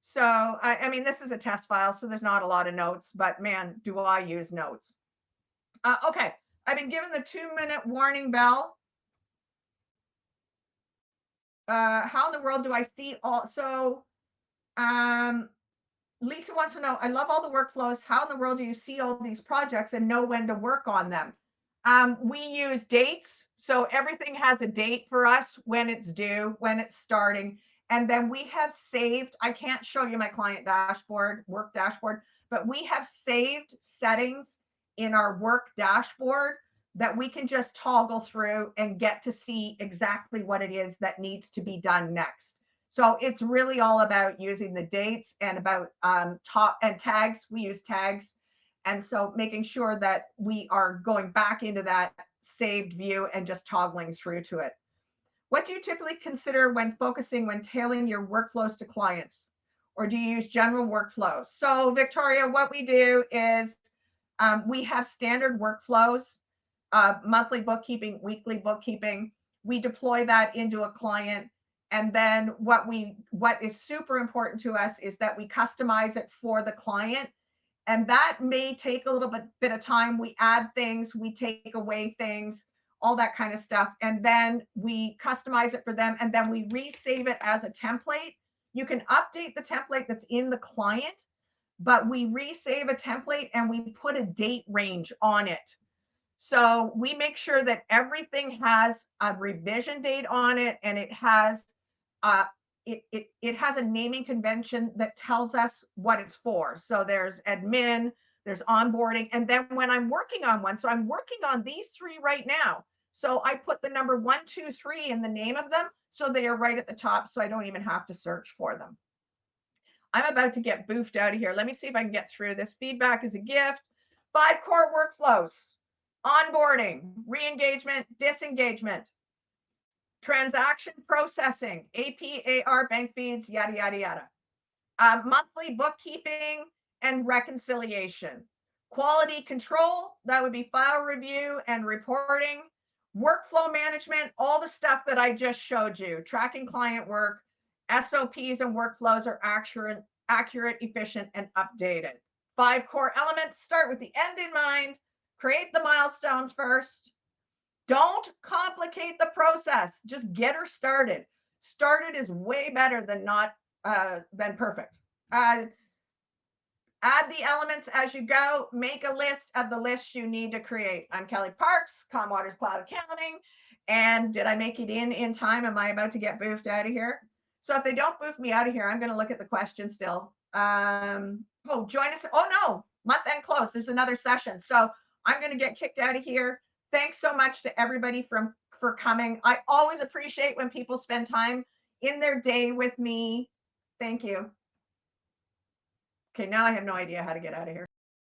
So, I mean, this is a test file, so there's not a lot of notes, but man, do I use notes. Okay, I've been given the 2-minute warning bell. How in the world do I see all? So, Lisa wants to know, I love all the workflows. How in the world do you see all these projects and know when to work on them? We use dates. So everything has a date for us, when it's due, when it's starting. And then we have saved, I can't show you my client dashboard, work dashboard, but we have saved settings in our work dashboard that we can just toggle through and get to see exactly what it is that needs to be done next. So it's really all about using the dates and about top and tags. We use tags. And so making sure that we are going back into that saved view and just toggling through to it. What do you typically consider when focusing when tailoring your workflows to clients? Or do you use general workflows? So Victoria, what we do is we have standard workflows, monthly bookkeeping, weekly bookkeeping. We deploy that into a client. And then what is super important to us is that we customize it for the client. And that may take a little bit of time. We add things, we take away things, all that kind of stuff. And then we customize it for them. And then we resave it as a template. You can update the template that's in the client, but we resave a template and we put a date range on it. So we make sure that everything has a revision date on it, and it has it has a naming convention that tells us what it's for. So there's admin, there's onboarding, and then when I'm working on one, so I'm working on these three right now. So I put the number 1, 2, 3 in the name of them, so they are right at the top, so I don't even have to search for them. I'm about to get boofed out of here. Let me see if I can get through this. Feedback is a gift. 5 core workflows: onboarding, re-engagement, disengagement, transaction processing, AP, AR, bank feeds, yada, yada, yada. Monthly bookkeeping and reconciliation. Quality control, that would be file review and reporting. Workflow management, all the stuff that I just showed you. Tracking client work, SOPs and workflows are accurate, efficient, and updated. 5 core elements. Start with the end in mind. Create the milestones first. Don't complicate the process. Just get her started. Started is way better than not than perfect. Add the elements as you go. Make a list of the lists you need to create. I'm Kelly Parks, Comwaters Cloud Accounting. And did I make it in time? Am I about to get boofed out of here? So if they don't boof me out of here, I'm going to look at the question still. Join us. Oh, no, month end close. There's another session. So I'm going to get kicked out of here. Thanks so much to everybody for coming. I always appreciate when people spend time in their day with me. Thank you. Okay, now I have no idea how to get out of here.